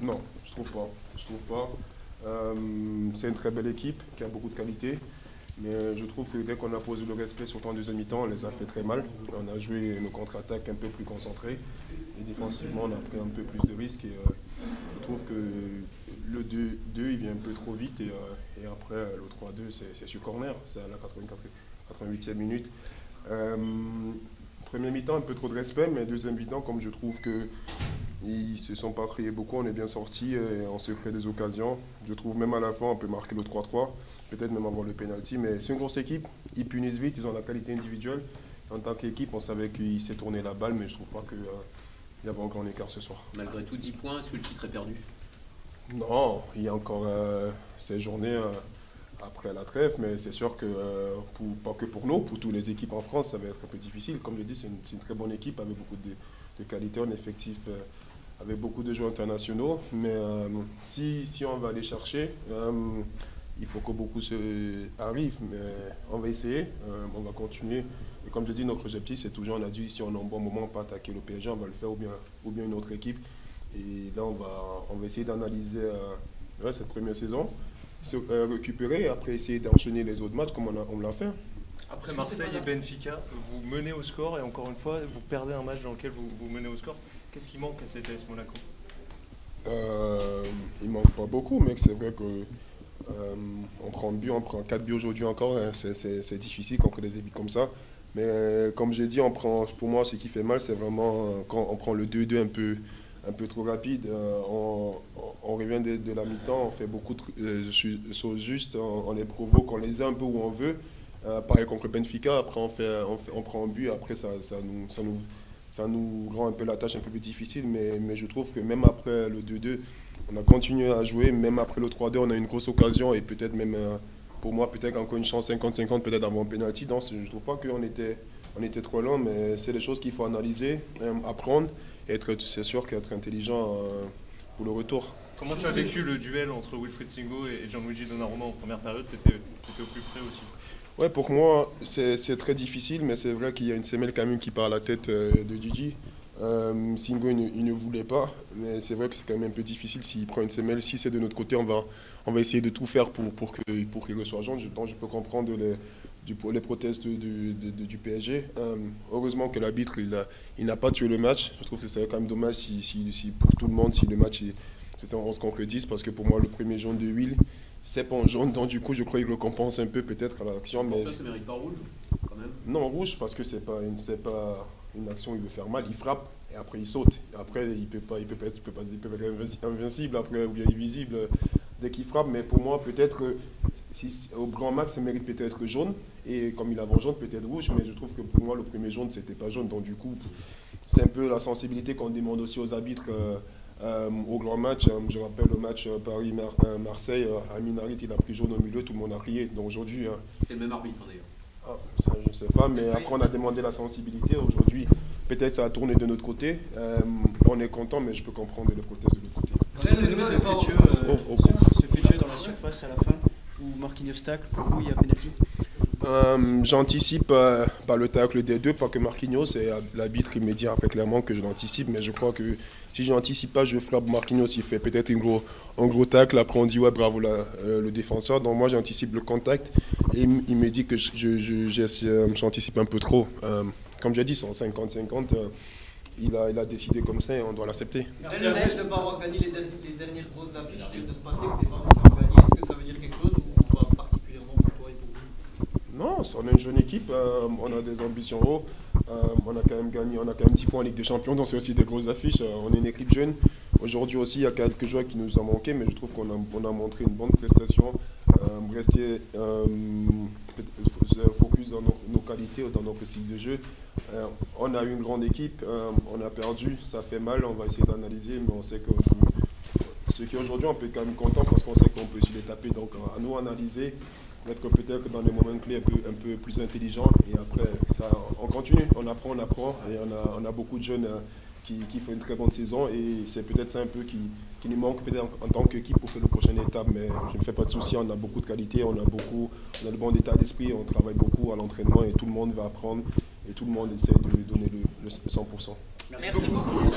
Non, je trouve pas. Je trouve pas. C'est une très belle équipe qui a beaucoup de qualité. Mais je trouve que dès qu'on a posé le respect, surtout en deuxième mi-temps, on les a fait très mal. On a joué nos contre-attaques un peu plus concentrées. Et défensivement, on a pris un peu plus de risques. Et je trouve que le 2-2, il vient un peu trop vite. Et après, le 3-2, c'est sur corner. C'est à la 88e minute. Premier mi-temps, un peu trop de respect. Mais deuxième mi-temps, comme je trouve que ils se sont pas créés beaucoup, on est bien sortis et on se crée des occasions. Je trouve même à la fin, on peut marquer le 3-3, peut-être même avoir le penalty. Mais c'est une grosse équipe, ils punissent vite, ils ont la qualité individuelle. En tant qu'équipe, on savait qu'il s'est tourné la balle, mais je trouve pas qu'il y avait encore un écart ce soir. Malgré tout, 10 points, est-ce que le titre est perdu? Non, il y a encore ces journées après la trêve, mais c'est sûr que, pas que pour nous, pour toutes les équipes en France, ça va être un peu difficile. Comme je dis, c'est une très bonne équipe avec beaucoup de qualité, un effectif avec beaucoup de joueurs internationaux. Mais si on va aller chercher, il faut que beaucoup arrivent. Mais on va essayer, on va continuer. Et comme je dis, notre objectif, c'est toujours, on a dit, si on est en bon moment, pas attaquer le PSG, on va le faire ou bien une autre équipe. Et là, on va essayer d'analyser cette première saison, se récupérer et après essayer d'enchaîner les autres matchs comme on l'a fait. Après Marseille et Benfica, vous menez au score et encore une fois, vous perdez un match dans lequel vous menez au score. Qu'est-ce qui manque à cette AS Monaco? Il manque pas beaucoup, mais c'est vrai que on prend 4 buts aujourd'hui encore. Hein, c'est difficile quand on fait des buts comme ça. Mais comme j'ai dit, pour moi, ce qui fait mal, c'est vraiment quand on prend le 2-2 un peu trop rapide. On revient de la mi-temps, on fait beaucoup de choses justes, on les provoque, on les a un peu où on veut. Pareil contre le Benfica, après on prend un but, après ça nous rend un peu la tâche un peu plus difficile, mais je trouve que même après le 2-2, on a continué à jouer, même après le 3-2, on a une grosse occasion et peut-être même, pour moi, peut-être encore une chance 50-50, peut-être d'avoir un penalty. Donc je ne trouve pas qu'on était trop lent, mais c'est des choses qu'il faut analyser, apprendre, et c'est sûr qu'être intelligent pour le retour. Comment tu as vécu le duel entre Wilfried Singo et Gianluigi Donnarumma en première période? Tu étais au plus près aussi. Ouais, pour moi, c'est très difficile, mais c'est vrai qu'il y a une semelle quand même qui part à la tête de Gigi. Singo, il ne voulait pas, mais c'est vrai que c'est quand même un peu difficile s'il prend une semelle. Si c'est de notre côté, on va essayer de tout faire pour qu'il reçoive jaune. Donc je peux comprendre les protestes du PSG. Heureusement que l'arbitre il n'a pas tué le match. Je trouve que c'est quand même dommage si pour tout le monde, si le match c'était en 11 contre 10, parce que pour moi, le premier jaune de Will, c'est pas en jaune, donc du coup je crois qu'il récompense un peu peut-être à l'action. Pour Mais toi, ça mérite pas rouge, quand même? non, rouge parce que c'est pas une action où il veut faire mal, il frappe et après il saute. Et après il peut être invincible après ou bien invisible dès qu'il frappe. Mais pour moi peut-être au grand max ça mérite peut-être jaune, et comme il avait jaune peut-être rouge, mais je trouve que pour moi le premier jaune c'était pas jaune, donc du coup c'est un peu la sensibilité qu'on demande aussi aux arbitres. Au grand match, je rappelle le match Paris-Marseille, Amin Harit il a pris jaune au milieu, tout le monde a crié. Donc aujourd'hui. C'était le même arbitre d'ailleurs. Ça, je ne sais pas, mais après on a demandé la sensibilité. Aujourd'hui, peut-être ça a tourné de notre côté. On est content, mais je peux comprendre les protestes de l'autre côté. C'était ce fait de jeu dans la surface à la fin où Marquinhos tacle, pour vous il y a pénalty? J'anticipe par le tacle des deux, pas que Marquinhos, et l'arbitre il me dit après clairement que je l'anticipe, mais je crois que si je n'anticipe pas, je frappe Marquinhos, il fait peut-être un gros tacle, après on dit ouais bravo le défenseur, donc moi j'anticipe le contact, et il me dit que j'anticipe un peu trop. Comme j'ai dit, c'est en 50-50, il a décidé comme ça et on doit l'accepter. Merci le fait de ne pas avoir gagné les dernières grosses affiches qui viennent de se passer, que vous n'avez pas réussi à en gagner, est-ce que ça veut dire quelque chose ou pas particulièrement pour toi et pour vous? Non, on est une jeune équipe, on a des ambitions hautes, on a quand même gagné, on a quand même 10 points en Ligue des Champions, donc c'est aussi des grosses affiches. On est une équipe jeune. Aujourd'hui aussi, il y a quelques joueurs qui nous ont manqué, mais je trouve qu'on a montré une bonne prestation. Rester focus dans nos qualités, dans notre style de jeu. On a eu une grande équipe, on a perdu, ça fait mal, on va essayer d'analyser, mais on sait que ceux qui aujourd'hui on peut être quand même content parce qu'on sait qu'on peut aussi les taper, donc à nous analyser, être peut-être dans les moments clés un peu plus intelligents, et après ça, on continue, on apprend, et on a beaucoup de jeunes qui font une très bonne saison, et c'est peut-être ça un peu qui nous manque peut-être en tant qu'équipe pour faire la prochaine étape, mais je ne me fais pas de soucis, on a beaucoup de qualité, on a le bon état d'esprit, on travaille beaucoup à l'entraînement et tout le monde va apprendre et tout le monde essaie de donner le 100%. Merci beaucoup.